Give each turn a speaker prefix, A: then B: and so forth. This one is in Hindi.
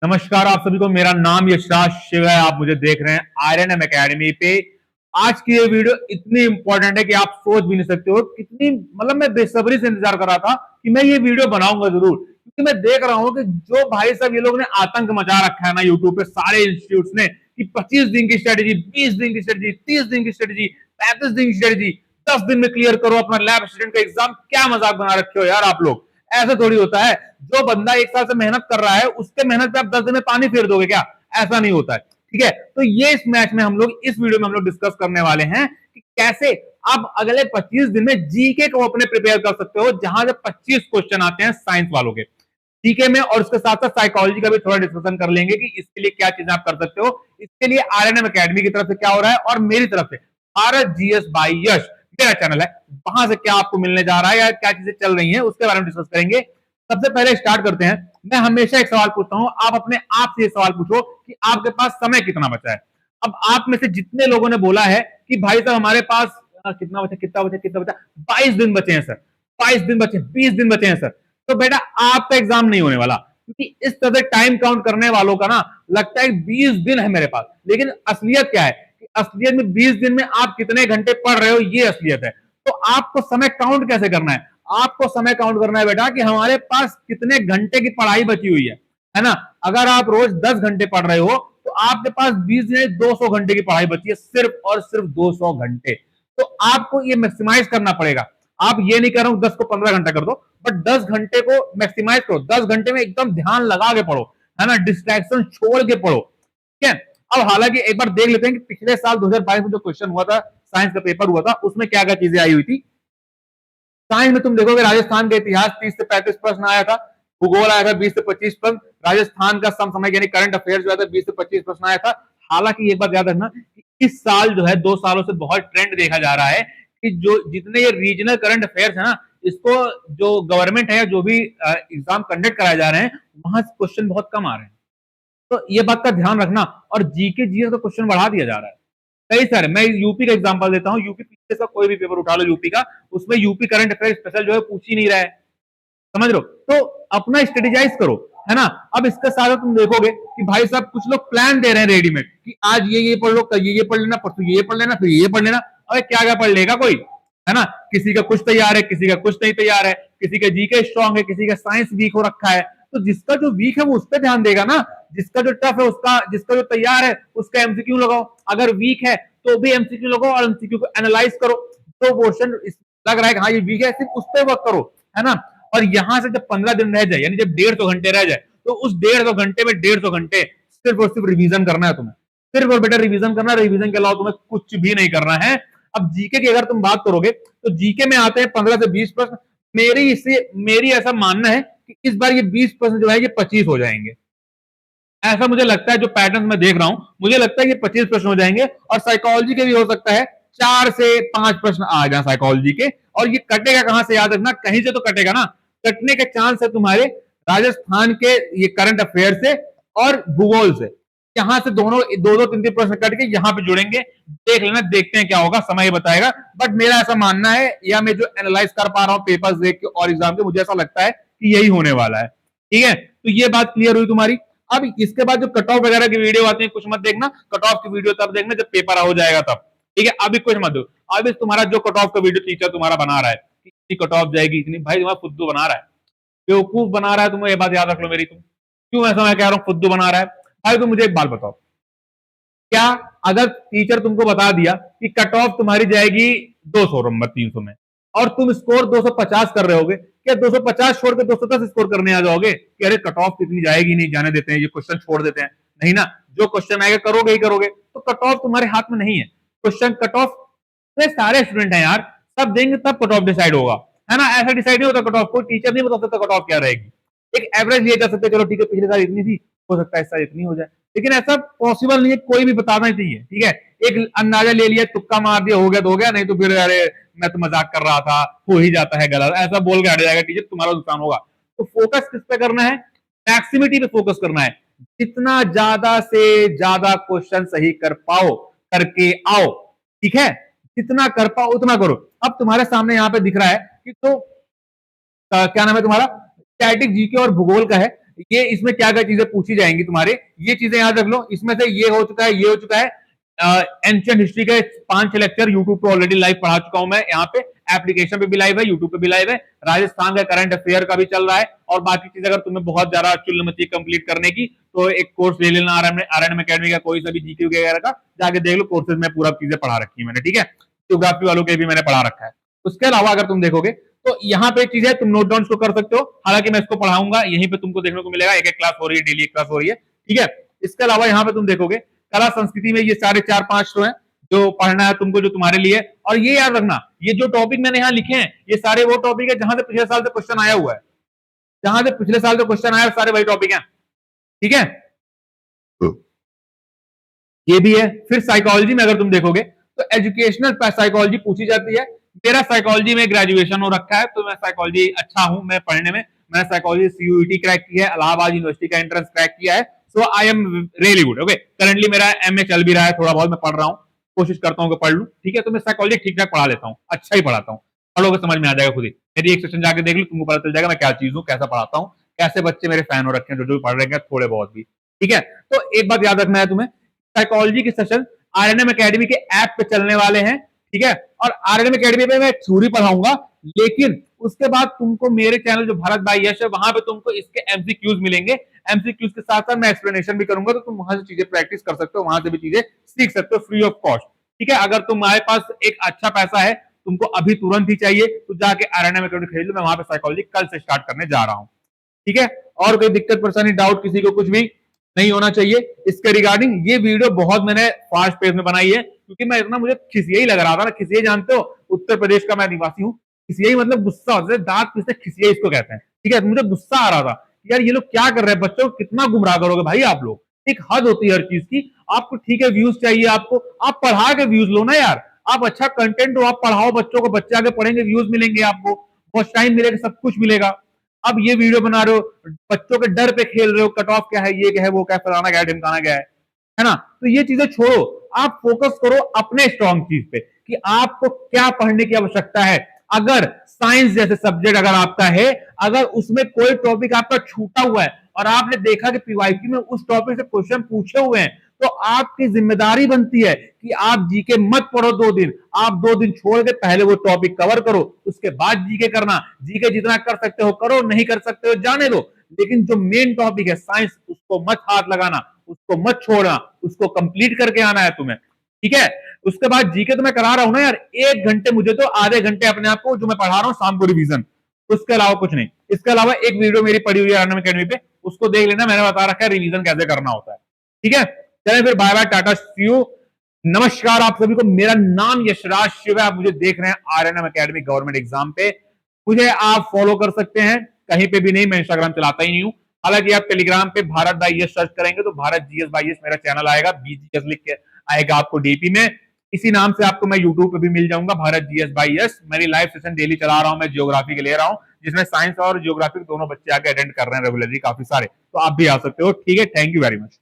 A: नमस्कार आप सभी को। मेरा नाम यशराज शिव है। आप मुझे देख रहे हैं आयरन एम एकेडमी पे। आज की ये वीडियो इतनी इंपॉर्टेंट है कि आप सोच भी नहीं सकते हो कितनी, मतलब मैं बेसब्री से इंतजार कर रहा था कि मैं ये वीडियो बनाऊंगा जरूर, क्योंकि मैं देख रहा हूं कि जो भाई साहब ये लोग ने आतंक मचा रखा है ना यूट्यूब पे सारे इंस्टीट्यूट ने कि 25 दिन की स्ट्रेटेजी, 20 दिन की स्ट्रेटेजी, 30 दिन की स्ट्रेटेजी, 35 दिन की स्ट्रेटेजी, 10 दिन में क्लियर करो अपना लैब स्टूडेंट का एग्जाम। क्या मजाक बना रखे हो यार आप लोग। ऐसा थोड़ी होता है। जो बंदा एक साल से मेहनत कर रहा है उसके मेहनत पे आप 10 दिन में पानी फेर दोगे क्या? ऐसा नहीं होता है। ठीक है, तो ये इस मैच में हम लोग, इस वीडियो में हम लोग डिस्कस करने वाले हैं कि कैसे आप अगले 25 दिन में जीके को अपने प्रिपेयर कर सकते हो, जहां जब 25 क्वेश्चन आते हैं साइंस वालों के जीके में, और उसके साथ साथ साइकोलॉजी का भी थोड़ा डिस्कशन कर लेंगे कि इसके लिए क्या चीजें आप कर सकते हो। इसके लिए आरएनएम एकेडमी की तरफ से क्या हो रहा है और मेरी तरफ से भारत जीएस बाई यश मेरा चैनल है, वहां से क्या आपको मिलने जा रहा है या क्या चीजें चल रही हैं उसके बारे में डिस्कस करेंगे। सबसे पहले स्टार्ट करते हैं। मैं हमेशा एक सवाल पूछता हूं, आप अपने आप से ये सवाल पूछो कि आपके पास समय कितना बचा है। अब आप में से जितने लोगों ने बोला है कि भाई साहब हमारे पास कितना बचा, कितना बचा, कितना बचा, 22 दिन बचे हैं सर, 22 दिन बचे, 20 दिन बचे हैं सर, तो बेटा आपका एग्जाम नहीं होने वाला, क्योंकि इस तरह से टाइम काउंट करने वालों का ना लगता है 20 दिन है मेरे पास, लेकिन असलियत क्या है कि असलियत में 20 दिन में आप कितने घंटे पढ़ रहे हो ये असलियत है। तो आपको समय काउंट कैसे करना है? आपको समय काउंट करना है बेटा कि हमारे पास कितने घंटे की पढ़ाई बची हुई है ना। अगर आप रोज 10 घंटे पढ़ रहे हो तो आपके पास 20 दिन 200 घंटे की पढ़ाई बची है, सिर्फ और सिर्फ 200 घंटे। तो आपको ये मैक्सिमाइज करना पड़ेगा। आप ये नहीं कर रहा हूं 10 को 15 घंटा कर दो, बट 10 घंटे को मैक्सिमाइज करो। 10 घंटे में एकदम ध्यान लगा के पढ़ो, है ना, डिस्ट्रैक्शन छोड़ के पढ़ो। ठीक है। अब हालांकि एक बार देख लेते हैं कि पिछले साल 2022 में जो क्वेश्चन हुआ था, साइंस का पेपर हुआ था, उसमें क्या क्या चीजें आई हुई थी। साइंस में तुम देखोगे राजस्थान का इतिहास 30 से 35 प्रश्न आया था, भूगोल आया था 20 से 25 प्रश्न, राजस्थान का समसामयिक यानी करंट अफेयर्स जो है 20 से 25 प्रश्न आया था। हालांकि एक बात याद रखना कि इस साल जो है 2 सालों से बहुत ट्रेंड देखा जा रहा है कि जो जितने ये रीजनल करंट अफेयर्स है ना, इसको जो गवर्नमेंट है या जो भी एग्जाम कंडक्ट कराए जा रहे हैं वहां से क्वेश्चन बहुत कम आ रहे हैं। तो ये बात का ध्यान रखना। और जीके जीएस का क्वेश्चन बढ़ा दिया जा रहा है कई सारे। मैं यूपी का एग्जांपल देता हूँ, यूपी पीछे से कोई भी पेपर उठा लो यूपी का, उसमें यूपी करंट अफेयर स्पेशल जो है पूछ ही नहीं रहा है। समझ लो, तो अपना स्ट्रेटेजाइज करो, है ना। अब इसके साथ तुम देखोगे कि भाई साहब कुछ लोग प्लान दे रहे हैं रेडीमेड कि आज ये पढ़ लो, कल ये पढ़ लेना, परसों ये पढ़ लेना, फिर ये पढ़ लेना। अरे क्या क्या पढ़ लेगा कोई, है ना। किसी का कुछ तैयार है, किसी का कुछ नहीं तैयार है, किसी का जीके स्ट्रांग है, किसी का साइंस वीक हो रखा है। तो जिसका जो वीक है वो उस पर ध्यान देगा ना, जिसका जो टफ है उसका, जिसका जो तैयार है उसका एमसीक्यू लगाओ। अगर वीक है तो भी एमसीक्यू लगाओ और एमसीक्यू को एनालाइज करो। तो क्वेश्चन लग रहा है कि हाँ ये वीक है, सिर्फ उस पर वर्क करो, है ना। और यहां से जब 15 दिन रह जाए, यानी जब 150 घंटे रह जाए, तो उस 150 घंटे में 150 घंटे सिर्फ और सिर्फ रिवीजन करना है तुम्हें। सिर्फ और बेटा रिवीजन करना, रिवीजन के अलावा तुम्हें कुछ भी नहीं करना है। अब जीके की अगर तुम बात करोगे तो जीके में आते हैं 15 से 20 प्रश्न। मेरी ऐसा मानना है कि इस बार ये 20 प्रश्न जो है ये 25 हो जाएंगे। ऐसा मुझे लगता है, जो पैटर्न मैं देख रहा हूं मुझे लगता है कि 25 प्रश्न हो जाएंगे। और साइकोलॉजी के भी हो सकता है 4 से 5 प्रश्न आ जाए साइकोलॉजी के। और ये कटेगा कहां से, याद रखना, कहीं से तो कटेगा ना। कटने के चांस है तुम्हारे राजस्थान के ये करंट अफेयर से और भूगोल से। यहां से दोनों दो दो तीन तीन प्रश्न कट के यहां पे जुड़ेंगे। देख लेना, देखते हैं क्या होगा, समय बताएगा। बट मेरा ऐसा मानना है, या मैं जो एनालाइज कर पा रहा हूं पेपर्स देख के और एग्जाम के, मुझे ऐसा लगता है कि यही होने वाला है। ठीक है, तो ये बात क्लियर हुई तुम्हारी। अब इसके बाद जो कट ऑफ वगैरह की वीडियो आती है कुछ मत देखना। कट ऑफ की वीडियो तब देखना जब पेपर हो जाएगा तब। ठीक है, अभी कुछ मत दो। अभी तुम्हारा जो कट ऑफ का वीडियो टीचर तुम्हारा बना रहा है, इतनी कट ऑफ जाएगी इतनी, भाई तुम्हारा फुद्दू बना रहा है, बेवकूफ बना रहा है तुम्हें। ये बात याद रख लो मेरी। तुम क्यों ऐसा मैं कह रहा हूँ फुद्दू बना रहा है? भाई तुम मुझे एक बात बताओ, क्या अगर टीचर तुमको बता दिया कि कट ऑफ तुम्हारी जाएगी 200 नंबर 300 में, और तुम स्कोर 250 कर रहे होगे, क्या 250 छोड़ के 210 स्कोर करने आ जाओगे कि अरे कट ऑफ कितनी जाएगी, नहीं जाने देते हैं, ये क्वेश्चन छोड़ देते हैं? नहीं ना, जो क्वेश्चन आएगा करोगे ही करोगे। तो कट ऑफ तुम्हारे हाथ में नहीं है। क्वेश्चन कट ऑफ सारे स्टूडेंट हैं यार, सब देंगे तब कट ऑफ डिसाइड होगा, है ना। ऐसा डिसाइड नहीं होता कट ऑफ, कोई टीचर नहीं बता सकता कट ऑफ क्या रहेगी। एक एवरेज लिया जा सकता है, चलो ठीक है पिछले साल इतनी थी, हो सकता है इस साल इतनी हो जाए, लेकिन ऐसा पॉसिबल नहीं है, कोई भी बताना चाहिए। ठीक है, एक अंदाजा ले लिया, तुक्का मार दिया, हो गया तो हो गया, नहीं तो फिर अरे मैं तो मजाक कर रहा था, हो ही जाता है गलत, ऐसा बोल के हट जाएगा टीचर, तुम्हारा नुकसान होगा। तो फोकस किस पे करना है? मैक्सिमिटी पे फोकस करना है। जितना ज्यादा से ज्यादा क्वेश्चन सही कर पाओ करके आओ। ठीक है, जितना कर पाओ उतना करो। अब तुम्हारे सामने यहाँ पे दिख रहा है कि तो क्या नाम है तुम्हारा, स्टैटिक जीके और भूगोल का है। ये इसमें क्या क्या चीजें पूछी जाएंगी तुम्हारे, ये चीजें याद रख लो। इसमें से ये हो चुका है, ये हो चुका है। एंशियंट हिस्ट्री के 5 लेक्चर यूट्यूब पे ऑलरेडी लाइव पढ़ा चुका हूं मैं, यहाँ पे एप्लीकेशन पे भी लाइव है, यूट्यूब पे भी लाइव है। राजस्थान का करंट अफेयर का भी चल रहा है। और बाकी चीजें अगर तुम्हें बहुत ज्यादा चुल मची कंप्लीट करने की, तो एक कोर्स ले लेना आरएनएम एकेडमी का, कोई सा भी जीके वगैरह का जाके देख लो, कोर्सेज में पूरा चीजें पढ़ा रखी है मैंने, ठीक है। ज्योग्राफी वालों के भी मैंने पढ़ा रखा है। उसके अलावा अगर तुम देखोगे तो यहाँ पे चीजें तुम नोट डाउन को कर सकते हो। हालांकि मैं इसको पढ़ाऊंगा, यहीं पे तुमको देखने को मिलेगा, एक एक क्लास हो रही है, डेली एक क्लास हो रही है, ठीक है। इसके अलावा यहाँ पे तुम देखोगे कला संस्कृति में ये सारे 4-5 तो हैं जो पढ़ना है तुमको, जो तुम्हारे लिए। और ये याद रखना, ये जो टॉपिक मैंने यहाँ लिखे हैं, ये सारे वो टॉपिक है जहां से पिछले साल से क्वेश्चन आया हुआ है, जहां से पिछले साल से क्वेश्चन आया, सारे वही टॉपिक हैं, ठीक है। ये भी है। फिर साइकोलॉजी में अगर तुम देखोगे तो एजुकेशनल साइकोलॉजी पूछी जाती है। मेरा साइकोलॉजी में ग्रेजुएशन हो रखा है, तो मैं साइकोलॉजी अच्छा हूं मैं पढ़ने में। मैंने साइकोलॉजी सीयूईटी क्रैक किया है, इलाहाबाद यूनिवर्सिटी का एंट्रेंस क्रैक किया है, so I am really good. Okay, currently मेरा एमए चल भी रहा है, थोड़ा बहुत मैं पढ़ रहा हूँ, कोशिश करता हूँ कि पढ़ लूँ, ठीक है। तो मैं साइकोलॉजी ठीक ठाक पढ़ा लेता हूँ, अच्छा ही पढ़ाता हूँ, पढ़ोगे समझ में आ जाएगा खुद ही। मेरी एक सेशन जाके देख लो, तुमको पता चल जाएगा मैं क्या चीज हूँ, कैसा पढ़ाता हूँ, कैसे बच्चे मेरे फैन हो रखे हैं, जो पढ़ रहे हैं थोड़े बहुत भी, ठीक है। तो एक बात याद रखना है तुम्हें, साइकोलॉजी के सेशन आरएनएम एकेडमी के ऐप पे चलने वाले हैं, ठीक है। और आरएनएम एकेडमी पे मैं थ्योरी पढ़ाऊंगा, लेकिन उसके बाद तुमको मेरे चैनल जो भारत बाय यश है, वहां पे तुमको इसके एमसीक्यूज मिलेंगे। एमसीक्यूज के साथ साथ मैं एक्सप्लेनेशन भी करूंगा, तो तुम वहां से चीजें प्रैक्टिस कर सकते हो, वहां से भी चीजें सीख सकते हो फ्री ऑफ कॉस्ट, ठीक है। अगर तुम्हारे पास एक अच्छा पैसा है, तुमको अभी तुरंत ही चाहिए, तो जाके आरएनएम एकेडमी खरीद लो। मैं वहां पे साइकोलॉजी कल से स्टार्ट करने जा रहा हूं, ठीक है। और कोई दिक्कत परेशानी डाउट किसी को कुछ भी नहीं होना चाहिए इसके रिगार्डिंग। ये वीडियो बहुत मैंने फास्ट पेस में बनाई है, क्योंकि मैं इतना, मुझे खिसियाई लग रहा था ना। खिसियाई जानते हो, उत्तर प्रदेश का मैं निवासी हूँ। खिसियाई मतलब गुस्सा होता है, दांत पिसते, खिसियाई इसको कहते हैं, ठीक है। मुझे गुस्सा आ रहा था, यार ये लोग क्या कर रहे हैं, बच्चों को कितना गुमराह करोगे भाई आप लोग। एक हद होती है हर चीज की। आपको ठीक है व्यूज चाहिए, आपको आप पढ़ा के व्यूज लो ना यार। आप अच्छा कंटेंट हो, आप पढ़ाओ बच्चों को, बच्चे आगे पढ़ेंगे, व्यूज मिलेंगे, आपको बहुत टाइम मिलेगा, सब कुछ मिलेगा। अब ये वीडियो बना रहे हो, बच्चों के डर पे खेल रहे हो, कट ऑफ क्या है, ये क्या है, वो क्या, फलाना क्या है, ढिमकाना क्या है ना। तो ये चीजें छोड़ो, आप फोकस करो अपने स्ट्रॉन्ग चीज पे, कि आपको क्या पढ़ने की आवश्यकता है। अगर साइंस जैसे सब्जेक्ट अगर आपका है, अगर उसमें कोई टॉपिक आपका छूटा हुआ है और आपने देखा कि पीवाईक्यू में उस टॉपिक से क्वेश्चन पूछे हुए हैं, तो आपकी जिम्मेदारी बनती है कि आप जीके मत पढ़ो 2 दिन, आप 2 दिन छोड़ के पहले वो टॉपिक कवर करो, उसके बाद जीके करना। जीके जितना कर सकते हो करो, नहीं कर सकते हो जाने दो, लेकिन जो मेन टॉपिक है साइंस, उसको मत हाथ लगाना, उसको मत छोड़ना, उसको कंप्लीट करके आना है तुम्हें, ठीक है। उसके बाद जीके तो मैं करा रहा हूं ना यार, 1 घंटे, मुझे तो आधे घंटे अपने आप को जो मैं पढ़ा रहा हूं शाम को रिवीजन, उसके अलावा कुछ नहीं। इसके अलावा एक वीडियो मेरी पड़ी हुई है आरएनएम एकेडमी पे, उसको देख लेना, मैंने बता रखा है रिवीजन कैसे करना होता है, ठीक है। चलें फिर, bye bye, tata, see you, नमस्कार आप सभी को। मेरा नाम यशराज शिव है, आप मुझे देख रहे हैं आरएनएम एकेडमी गवर्नमेंट एग्जाम पे। मुझे आप फॉलो कर सकते हैं, कहीं पे भी नहीं, मैं इंस्टाग्राम चलाता ही नहीं हूं। हालांकि आप टेलीग्राम पे भारत बाय यश सर्च करेंगे तो भारत जीएस बाय यश मेरा चैनल आएगा, बीजीएस लिख के आएगा आपको डीपी में। इसी नाम से आपको मैं यूट्यूब पे भी मिल जाऊंगा, भारत जीएस बाय यश। मेरी लाइव सेशन डेली चला रहा हूं, मैं जियोग्राफी के ले रहा हूं, जिसमें साइंस और जियोग्राफी दोनों बच्चे आके अटेंड कर रहे हैं रेगुलरली, काफी सारे। तो आप भी आ सकते हो, ठीक है। Thank you very much.